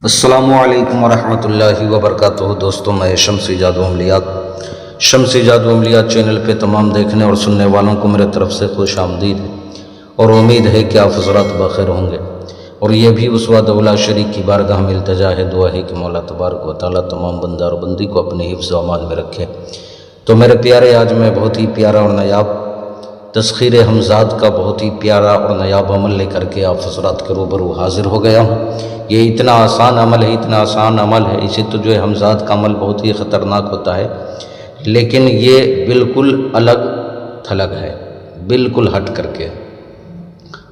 السلام علیکم ورحمۃ اللہ وبرکاتہ۔ دوستوں، میں شمس ایجاد و عملیات چینل پہ تمام دیکھنے اور سننے والوں کو میرے طرف سے خوش آمدید ہے اور امید ہے کہ آپ حضرات بخیر ہوں گے، اور یہ بھی اس وعدہ اولا شریک کی بارگاہ میں التجا ہے، دعا ہے کہ مولا تبارک و تعالیٰ تمام بندہ اور بندی کو اپنے حفظ و امان میں رکھے۔ تو میرے پیارے، آج میں بہت ہی پیارا اور نیاب تسخیر حمزات کا بہت ہی پیارا اور نیاب عمل لے کر کے آپ حضرات کے روبرو حاضر ہو گیا ہوں۔ یہ اتنا آسان عمل ہے، اسے تو جو ہے حمزات کا عمل بہت ہی خطرناک ہوتا ہے، لیکن یہ بالکل الگ تھلگ ہے، بالکل ہٹ کر کے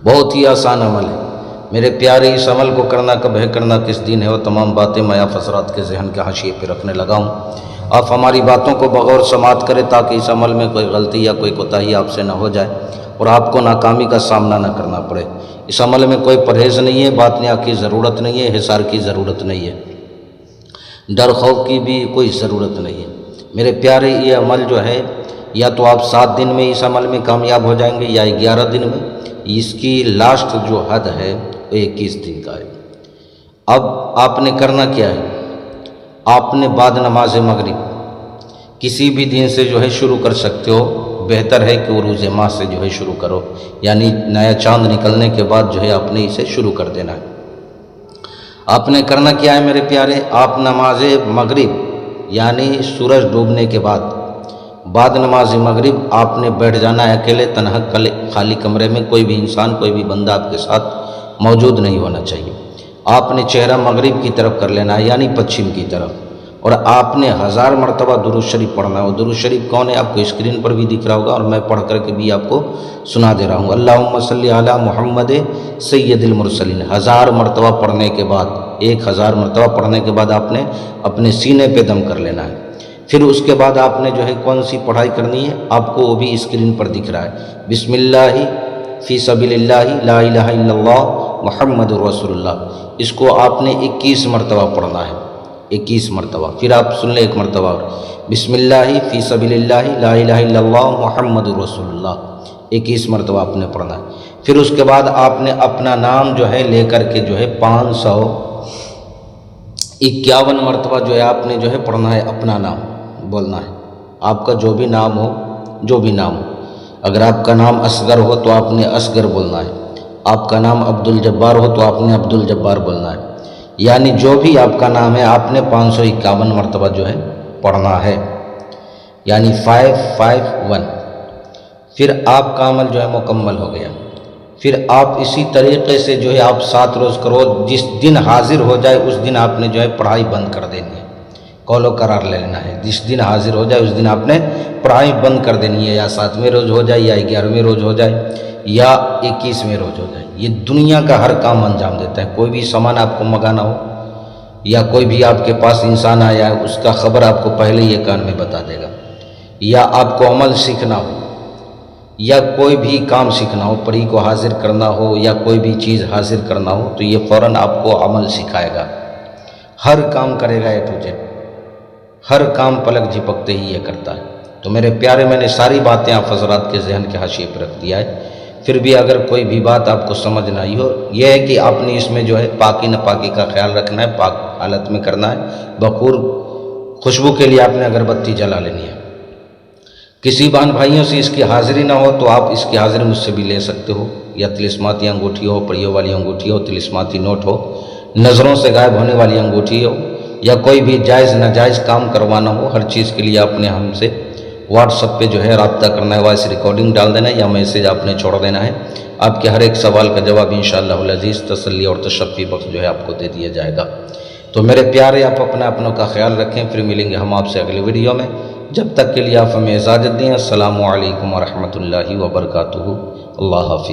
بہت ہی آسان عمل ہے۔ میرے پیارے، اس عمل کو کرنا کب ہے، کرنا کس دن ہے، وہ تمام باتیں میں آپ حضرات کے ذہن کے حاشیے پہ رکھنے لگا ہوں۔ آپ ہماری باتوں کو بغور سماعت کریں تاکہ اس عمل میں کوئی غلطی یا کوئی کوتاہی آپ سے نہ ہو جائے اور آپ کو ناکامی کا سامنا نہ کرنا پڑے۔ اس عمل میں کوئی پرہیز نہیں ہے، باطنیہ کی ضرورت نہیں ہے، حصار کی ضرورت نہیں ہے، ڈر خوف کی بھی کوئی ضرورت نہیں ہے۔ میرے پیارے، یہ عمل جو ہے، یا تو آپ 7 دن میں اس عمل میں کامیاب ہو جائیں گے یا 11 دن میں۔ اس کی لاسٹ جو حد ہے وہ 21 دن کا ہے۔ اب آپ نے کرنا کیا ہے، آپ نے بعد نماز مغرب کسی بھی دن سے جو ہے شروع کر سکتے ہو، بہتر ہے کہ عروج ماہ سے جو ہے شروع کرو، یعنی نیا چاند نکلنے کے بعد جو ہے آپ نے اسے شروع کر دینا ہے۔ آپ نے کرنا کیا ہے میرے پیارے، آپ نماز مغرب یعنی سورج ڈوبنے کے بعد نماز مغرب آپ نے بیٹھ جانا ہے اکیلے تنہا خالی کمرے میں، کوئی بھی انسان، کوئی بھی بندہ آپ کے ساتھ موجود نہیں ہونا چاہیے۔ آپ نے چہرہ مغرب کی طرف کر لینا ہے، یعنی پچھم کی طرف، اور آپ نے 1000 مرتبہ درود شریف پڑھنا ہے۔ وہ درود شریف کون ہے، آپ کو اسکرین پر بھی دکھ رہا ہوگا اور میں پڑھ کر کے بھی آپ کو سنا دے رہا ہوں۔ اللہم صلی علی محمد سید المرسلین 1000 مرتبہ پڑھنے کے بعد، 1000 مرتبہ پڑھنے کے بعد آپ نے اپنے سینے پہ دم کر لینا ہے۔ پھر اس کے بعد آپ نے جو ہے کون سی پڑھائی کرنی ہے، آپ کو وہ بھی اسکرین پر دکھ رہا ہے۔ بسم اللہ فی سبیل اللہ لا الہ الا اللہ محمد رسول اللہ، اس کو آپ نے 21 مرتبہ پڑھنا ہے، 21 مرتبہ۔ پھر آپ سن لیں ایک مرتبہ اور، بسم اللہ فی سبیل اللہ لا الہ الا اللہ محمد رسول اللہ، 21 مرتبہ آپ نے پڑھنا ہے۔ پھر اس کے بعد آپ نے اپنا نام جو ہے لے کر کے جو ہے 551 مرتبہ جو ہے آپ نے جو ہے پڑھنا ہے، اپنا نام بولنا ہے، آپ کا جو بھی نام ہو، اگر آپ کا نام اصغر ہو تو آپ نے اصغر بولنا ہے، آپ کا نام عبد الجبار ہو تو آپ نے عبد الجبار بولنا ہے، یعنی جو بھی آپ کا نام ہے آپ نے 551 مرتبہ جو ہے پڑھنا ہے، یعنی 551۔ پھر آپ کا عمل جو ہے مکمل ہو گیا۔ پھر آپ اسی طریقے سے جو ہے آپ 7 روز کرو، جس دن حاضر ہو جائے اس دن آپ نے جو ہے پڑھائی بند کر دینی ہے، قول و قرار لے لینا ہے۔ جس دن حاضر ہو جائے اس دن آپ نے پڑھائی بند کر دینی ہے، یا 7ویں روز ہو جائے یا 11ویں روز ہو جائے یا 21ویں روز ہو جائے۔ یہ دنیا کا ہر کام انجام دیتا ہے۔ کوئی بھی سامان آپ کو منگانا ہو یا کوئی بھی آپ کے پاس انسان آیا ہے، اس کا خبر آپ کو پہلے یہ کان میں بتا دے گا، یا آپ کو عمل سیکھنا ہو یا کوئی بھی کام سیکھنا ہو، پری کو حاضر کرنا ہو یا کوئی بھی چیز حاضر کرنا ہو تو یہ فوراً آپ کو عمل سکھائے گا، ہر کام کرے گا، اے ٹو زیڈ ہر کام پلک جھپکتے ہی یہ کرتا ہے۔ تو میرے پیارے، میں نے ساری باتیں آپ حضرات کے ذہن کے حاشیے پہ رکھ دیا ہے۔ پھر بھی اگر کوئی بھی بات آپ کو سمجھ نہ آئی ہو، یہ ہے کہ آپ نے اس میں جو ہے پاکی ناپاکی کا خیال رکھنا ہے، پاک حالت میں کرنا ہے۔ بخور خوشبو کے لیے آپ نے اگربتی جلا لینی ہے۔ کسی بہن بھائیوں سے اس کی حاضری نہ ہو تو آپ اس کی حاضری مجھ سے بھی لے سکتے ہو، یا تلسماتی انگوٹھی ہو، پڑیوں والی انگوٹھی ہو، تلسماتی نوٹ ہو، نظروں سے غائب ہونے والی انگوٹھی ہو، یا کوئی بھی جائز ناجائز کام کروانا ہو، ہر چیز کے لیے آپ نے ہم سے واٹس ایپ پہ جو ہے رابطہ کرنا ہے، وائس ریکارڈنگ ڈال دینا ہے یا میسیج آپ نے چھوڑ دینا ہے۔ آپ کے ہر ایک سوال کا جواب انشاءاللہ العزیز تسلی اور تشفی بخش جو ہے آپ کو دے دیا جائے گا۔ تو میرے پیارے، آپ اپنوں کا خیال رکھیں، پھر ملیں گے ہم آپ سے اگلے ویڈیو میں۔ جب تک کے لیے آپ ہمیں اجازت دیں۔ السلام علیکم ورحمۃ اللہ وبرکاتہ۔ اللہ حافظ۔